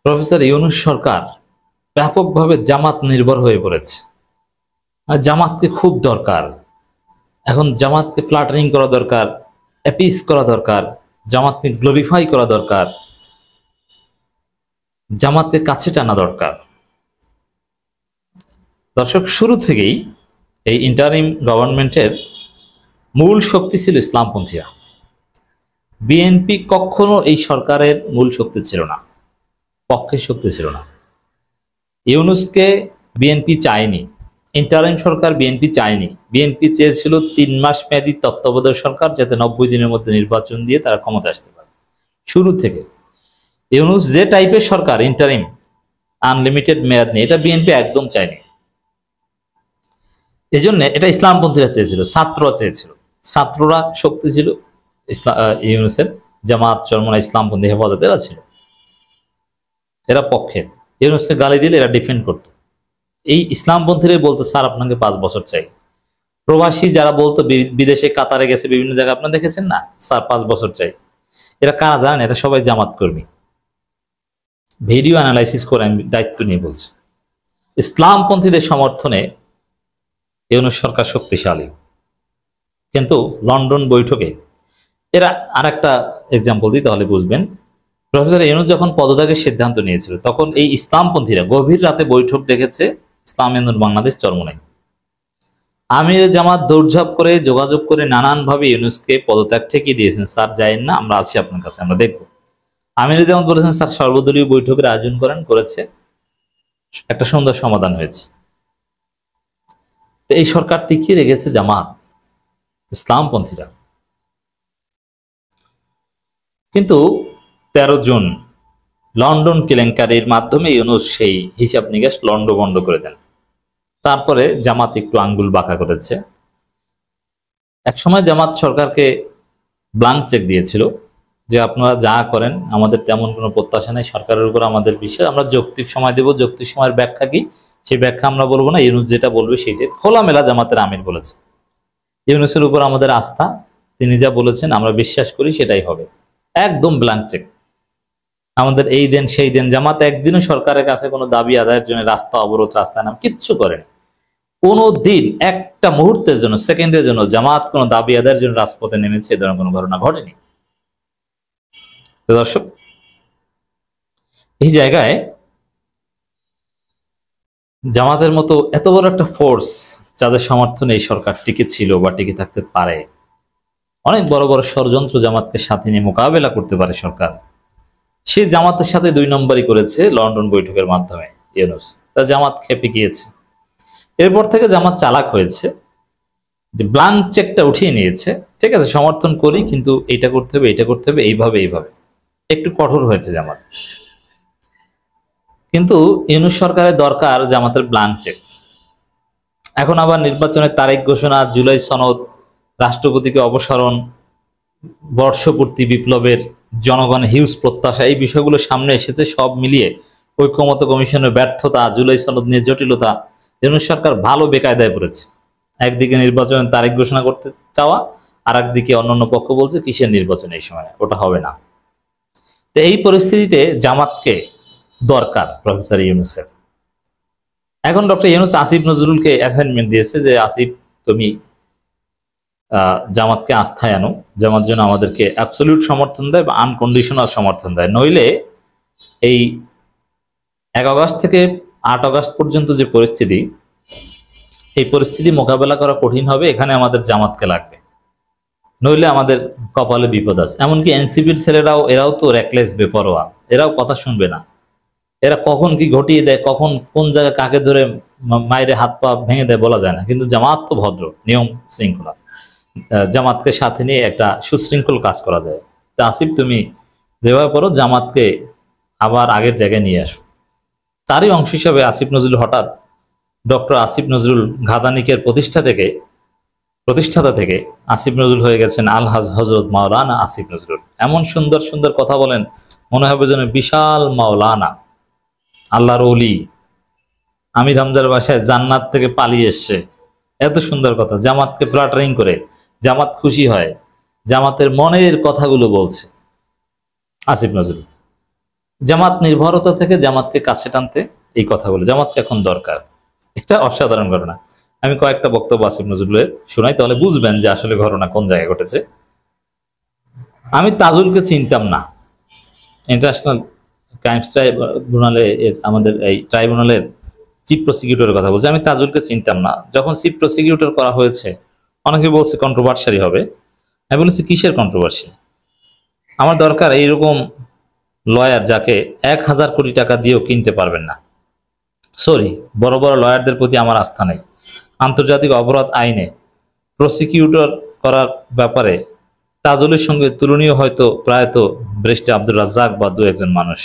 Professor Yunus সরকার ব্যাপকভাবে জামাত নির্ভর হয়ে পড়েছে। আর জামাতকে খুব দরকার। এখন জামাতকে ফ্ল্যাটারিং করা দরকার, অ্যাপিস করা দরকার, জামাতকে গ্লোরিফাই করা দরকার, জামাতকে কাছে টানা দরকার। দর্শক, শুরু থেকেই এই ইন্টারিম গভর্নমেন্টের মূল শক্তি ছিল ইসলামপন্থীরা। বিএনপি কখনো এই সরকারের মূল শক্তি ছিল না, পক্ষের শক্তি ছিল না। ইউনূসকে বিএনপি চায়নি, ইন্টারিম সরকার বিএনপি চায়নি। বিএনপি চেয়েছিল 3 মাস মেয়াদী তত্ত্বাবধায়ক সরকার, যাতে 90 দিনের মধ্যে নির্বাচন দিয়ে তারা ক্ষমতা আসতে পারে। শুরু থেকে ইউনূস যে টাইপের সরকার, ইন্টারিম আনলিমিটেড মেয়াদ নেই, এটা বিএনপি একদম চায়নি। এই জন্য এটা ইসলামপন্থীরা চেয়েছিল, ছাত্ররা চেয়েছিল। ছাত্ররা শক্তি ছিল ইউনূসের, জামাত, চরমোনা, ইসলামপন্থী, হেফাজত এরা ছিল, এরা পক্ষে। ইউনূসকে গালি দিলে এরা ডিফেন্ড করত। এই ইসলামপন্থীরাই বলতো, স্যার আপনাকে 5 বছর চাই। প্রবাসী যারা বলতো, বিদেশে কাতারে গেছে, বিভিন্ন জায়গায় আপনারা দেখেছেন না, স্যার 5 বছর চাই। এরা কারা জানেন? এরা সবাই জামাত কর্মী। ভিডিও অ্যানালাইসিস করে আমি দায়িত্ব নিয়ে বলছি, ইসলামপন্থীদের সমর্থনে ইউনূস সরকার শক্তিশালী। কিন্তু লন্ডন বৈঠকে এরা আরেকটা এক্সাম্পল দিই, তাহলে বুঝবেন। প্রফেসর ইউনূস যখন পদত্যাগের সিদ্ধান্ত নিয়েছিল, তখন এই ইসলামপন্থীরা গভীর রাতে বৈঠক ডেকেছে ইসলামী আন্দোলন বাংলাদেশ চরমোনাই। আমির জামাত দৌড়ঝাঁপ করে যোগাযোগ করে নানানভাবে ইউনূসকে পদত্যাগ ঠেকিয়ে দিয়েছেন। স্যার যায়েন না, আমরা আছি আপনার কাছে, আমরা দেখব। আমির জামাত বলেছেন, স্যার সর্বদলীয় বৈঠকের আয়োজন করেছে, একটা সুন্দর সমাধান হয়েছে। এই সরকার টিকিয়ে রেখেছে জামাত, ইসলামপন্থীরা। কিন্তু 13 জুন লন্ডন কেলেঙ্কারির মাধ্যমে ইউনূস সেই হিসাব নিকাশ লন্ডভন্ড করে দেন। তারপরে জামাত একটু আঙ্গুল বাঁকা করেছে। একসময় জামাত সরকারকে ব্লাঙ্ক চেক দিয়েছিল যে আপনারা যা করেন, আমাদের তেমন কোনো প্রত্যাশা নেই, সরকারের উপর আমাদের বিশ্বাস, আমরা যৌক্তিক সময় দেব। যৌক্তিক সময়ের ব্যাখ্যা কি, সেই ব্যাখ্যা আমরা বলবো না, ইউনূস যেটা বলবে সেইটাই। খোলামেলা জামাতের আমির বলেছে, ইউনূসের উপর আমাদের আস্থা, তিনি যা বলেছেন আমরা বিশ্বাস করি সেটাই হবে। একদম ব্ল্যাঙ্ক চেক। আমাদের এই দেন সেই দেন। জামাত একদিনও সরকারের কাছে কোনো দাবি আদায়ের জন্য রাস্তা অবরোধ, রাস্তায় নাম কিচ্ছু করেনি। কোনো দিন একটা মুহূর্তের জন্য, সেকেন্ডের জন্য জামাত কোনো দাবি আদায়ের জন্য রাজপথে নেমেছে, এ ধরনের কোনো ঘটনা ঘটেনি। দর্শক, এই জায়গায় জামাতের মতো এত বড় একটা ফোর্স, যাদের সমর্থনে এই সরকার টিকে ছিল বা টিকে থাকতে পারে, অনেক বড় বড় ষড়যন্ত্র জামাতকে সাথে নিয়ে মোকাবেলা করতে পারে সরকার, সে জামাতের সাথে 2 নম্বরই করেছে লন্ডন বৈঠকের মাধ্যমে ইউনূস। তা জামাত খেপে গিয়েছে। এরপর থেকে জামাত চালাক হয়েছে, যে ব্ল্যাঙ্ক চেকটা উঠিয়ে নিয়েছে। ঠিক আছে, সমর্থন করি, কিন্তু এইটা করতে হবে, এইটা করতে হবে, এইভাবে এইভাবে একটু কঠোর হয়েছে জামাত। কিন্তু ইউনূস সরকারের দরকার জামাতের ব্ল্যাঙ্ক চেক। এখন আবার নির্বাচনের তারিখ ঘোষণা, জুলাই সনদ, রাষ্ট্রপতিকে অপসারণ, বর্ষপূর্তি বিপ্লবের, জনগণের হিউজ প্রত্যাশা, এই বিষয়গুলো সামনে এসেছে। সব মিলিয়ে ঐক্যমত্য কমিশনের ব্যর্থতা, জুলাই সনদ নিয়ে জটিলতা, ইউনূস সরকার ভালো বেকায়দায় পড়েছে। একদিকে নির্বাচনের তারিখ ঘোষণা করতে চাওয়া, আর একদিকে অন্যান্য পক্ষ বলছে কিসের নির্বাচন, এই সময় ওটা হবে না। তো এই পরিস্থিতিতে জামাতকে দরকার প্রফেসর ইউনূসের। এখন ডক্টর ইউনূস আসিফ নজরুলকে অ্যাসাইনমেন্ট দিয়েছে যে, আসিফ তুমি জামাতকে আস্থায় আনো, জামাত যেন আমাদেরকে অ্যাবসলিউট সমর্থন দেয় বা আনকন্ডিশনাল সমর্থন দেয়। নইলে এই 1 আগস্ট থেকে 8 আগস্ট পর্যন্ত যে পরিস্থিতি, এই পরিস্থিতি মোকাবেলা করা কঠিন হবে। এখানে আমাদের জামাতকে লাগবে, নইলে আমাদের কপালে বিপদ আছে। এমনকি এনসিপির ছেলেরাও, এরাও তো রেকলেস, বেপরোয়া, এরাও কথা শুনবে না। এরা কখন কি ঘটিয়ে দেয়, কখন কোন জায়গায় কাকে ধরে মাইরে হাত পা ভেঙে দেয় বলা যায় না। কিন্তু জামাত তো ভদ্র, নিয়ম শৃঙ্খলা, জামাতকে সাথে নিয়ে একটা সুশৃঙ্খল কাজ করা যায়। তা আসিফ তুমি যেভাবে পারো জামাতকে আবার আগের জায়গায় নিয়ে আসো। তারই অংশ হিসাবে আসিফ নজরুল, হঠাৎ ডক্টর আসিফ নজরুল ঘাদানিকের প্রতিষ্ঠাতা থেকে আসিফ নজরুল হয়ে গেছেন আলহাজ হজরত মাওলানা আসিফ নজরুল। এমন সুন্দর সুন্দর কথা বলেন, মনে হবে যেন বিশাল মাওলানা, আল্লাহর ওলি, আমির হামজার বাসায় জান্নাত থেকে পালিয়ে এসছে। এত সুন্দর কথা, জামাতকে ফ্ল্যাটারিং করে জামাত খুশি হয়, জামাতের মনের কথাগুলো বলছে আসিফ নজরুল। জামাত নির্ভরতা থেকে জামাতকে কাছে টানতে এই কথাগুলো, জামাতকে এখন দরকার। এটা অসাধারণ ঘটনা। আমি কয়েকটা বক্তব্য আসিফ নজরুলের শোনাই, তাহলে বুঝবেন যে আসলে ঘটনা কোন জায়গায় ঘটেছে। আমি তাজুলকে চিনতাম না, ইন্টারন্যাশনাল ক্রাইমস ট্রাইব্যুনালে আমাদের এই ট্রাইব্যুনালের চিফ প্রসিকিউটরের কথা বলছি। আমি তাজুলকে চিনতাম না। যখন চিফ প্রসিকিউটর করা হয়েছে, অনেকে বলছে কন্ট্রোভার্সিয়ালি হবে। আমি বলেছি কিসের কন্ট্রোভার্সি? আমার দরকার এইরকম লয়ার যাকে 1000 কোটি টাকা দিয়েও কিনতে পারবেন না। সরি, বড় বড় লয়ারদের প্রতি আমার আস্থা নেই। আন্তর্জাতিক অপরাধ আইনে প্রসিকিউটর করার ব্যাপারে তাজুলের সঙ্গে তুলনীয় হয়তো প্রায়ত ব্যারিস্টার আব্দুর রাজ্জাক বা দু একজন মানুষ।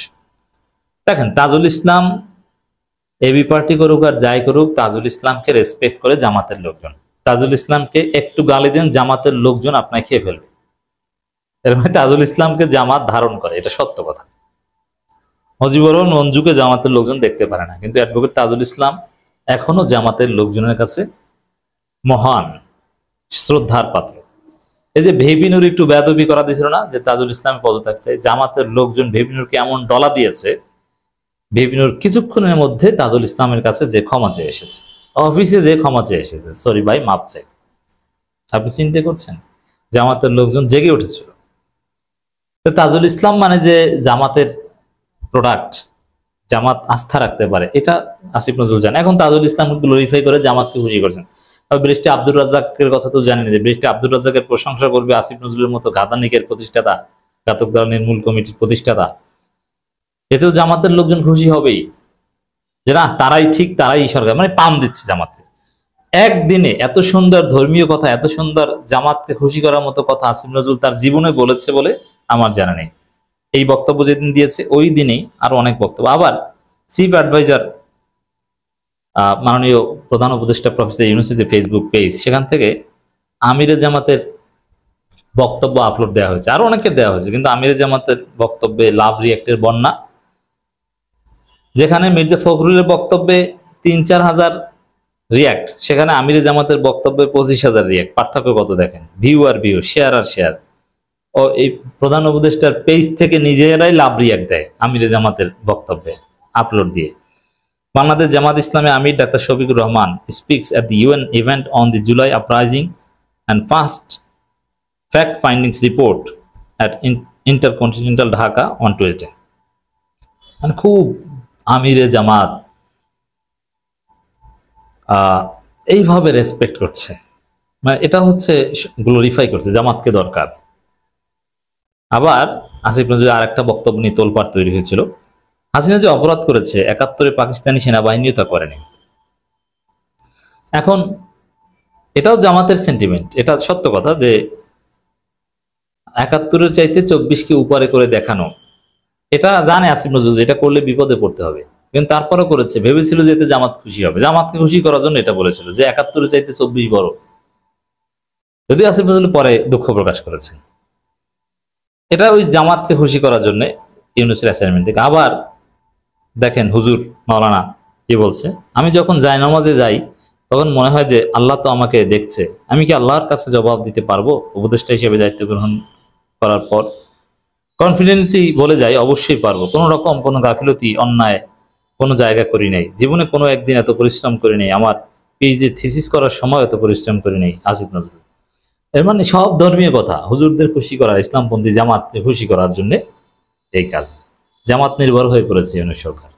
দেখেন, তাজুল ইসলাম এবি পার্টি করুক আর যাই করুক, তাজুল ইসলামকে রেসপেক্ট করে জামাতের লোকজন। তাজুল ইসলামকে একটু গালি দেন, জামাতের লোকজন আপনাকে খেয়ে ফেলবে। এর মানে তাজুল ইসলামকে জামাত ধারণ করে, এটা সত্য কথা। মুজিবুর রহমান মঞ্জুকে জামাতের লোকজন দেখতে পারে না, কিন্তু অ্যাডভোকেট তাজুল ইসলাম এখনো জামাতের লোকজনের কাছে মহান শ্রদ্ধার পাত্র। এই যে ভেবিনুর একটু বেয়াদবি করা দিয়েছিল না, যে তাজুল ইসলাম পদত্যাগ চাই, জামাতের লোকজন ভেবিনুরকে এমন ডলা দিয়েছে, ভেবিনুর কিছুক্ষণের মধ্যে তাজুল ইসলামের কাছে যে ক্ষমা চেয়ে এসেছে, অফিসে যে ক্ষমা চেয়ে এসেছে, সরি ভাই মাপ চাই। আপনি চিন্তা করছেন, জামাতের লোকজন জেগে উঠেছিল। তাজুল ইসলাম মানে যে জামাতের প্রোডাক্ট, জামাত আস্থা রাখতে পারে, এটা আসিফ নজরুল জানে। এখন তাজুল ইসলাম গ্লোরিফাই করে জামাতকে খুশি করছেন। ব্যারিস্টার আব্দুর রাজ্জাকের কথা তো জানেন, যে ব্যারিস্টার আব্দুর রাজ্জাকের প্রশংসা করবে আসিফ নজরুলের মতো ঘাতানিকের প্রতিষ্ঠাতা, ঘাতক দল নির্মূল কমিটির প্রতিষ্ঠাতা। এতেও জামাতের লোকজন খুশি হবেই যে না, তারাই ঠিক, তারাই সরকার, মানে পাম দিচ্ছে জামাতকে। একদিনে এত সুন্দর ধর্মীয় কথা, এত সুন্দর জামাতকে খুশি করার মতো কথা আসিফ নজরুল তার জীবনে বলেছে বলে আমার জানা নেই। এই বক্তব্য যেদিন দিয়েছে ওই দিনেই আরো অনেক বক্তব্য। আবার চিফ অ্যাডভাইজার মাননীয় প্রধান উপদেষ্টা প্রফেসর ইউনূসের যে ফেসবুক পেজ, সেখান থেকে আমিরে জামাতের বক্তব্য আপলোড দেওয়া হয়েছে, আরো অনেকের দেওয়া হয়েছে, কিন্তু আমিরে জামাতের বক্তব্যে লাভ রিয়েক্টের বন্যা। যেখানে মির্জা ফখরুলের বক্তব্যে 3-4 হাজার রিয়াক্ট, সেখানে আমিরে জামাতের বক্তব্যে 25,000 রিয়াক্ট। পার্থক্য কত দেখেন, ভিউ আর ভিউ, শেয়ার আর শেয়ার। ও এই প্রধান উপদেষ্টার পেজ থেকে নিজেরাই লাভ রিয়াক্ট দেয় আমিরে জামাতের বক্তব্যে আপলোড দিয়ে। বাংলাদেশ জামাত ইসলামী আমির doctor Shafiqur Rahman speaks at the UN event on the July uprising and first fact findings report at Intercontinental Dhaka on Tuesday। মানে খুব আমিরে জামাত এইভাবে রেসপেক্ট করছে, মানে এটা হচ্ছে গ্লোরিফাই করছে, জামাতকে দরকার। আবার আসিফ নজরুল আর একটা বক্তব্য নিয়ে তোলপাড় তৈরি হয়েছিল, হাসিনা যে অপরাধ করেছে 71-এ পাকিস্তানি সেনাবাহিনীও তা করেনি। এখন এটাও জামাতের সেন্টিমেন্ট, এটা সত্য কথা যে 71-এর চাইতে 24-কে উপরে করে দেখানো, এটা জানে আসিফ নজরুল, এটা করলে বিপদে পড়তে হবে, কিন্তু তারপরও করেছে। ভেবেছিল যে এতে জামাত খুশি হবে, জামাতকে খুশি করার জন্য এটা বলেছিল যে 71-এর চাইতে 24 বড়। যদি আসিফ নজরুল পরে দুঃখ প্রকাশ করেছেন, এটা ওই জামাতকে খুশি করার জন্য ইউনূসের অ্যাসাইনমেন্ট থেকে। আবার দেখেন হুজুর মাওলানা কি বলছে, আমি যখন জায়নামাজে যাই তখন মনে হয় যে আল্লাহ তো আমাকে দেখছে, আমি কি আল্লাহর কাছে জবাব দিতে পারবো? উপদেষ্টা হিসেবে দায়িত্ব গ্রহণ করার পর কনফিডেন্টলি বলে যাই, অবশ্যই পারবো। কোনো রকম কোনো গাফিলতি অন্যায় কোনো জায়গা করি নাই, জীবনে কোনো একদিন এত পরিশ্রম করি নাই, আমার পিএইচডি থিসিস করার সময় এত পরিশ্রম করি নাই। আসিফ নজরুল এর মানে সব ধর্মীয় কথা, হুজুরদের খুশি করা, ইসলামপন্থী জামাতকে খুশি করার জন্য এই কাজ। জামাত নির্ভর হয়ে পড়েছে ইউনূস সরকার।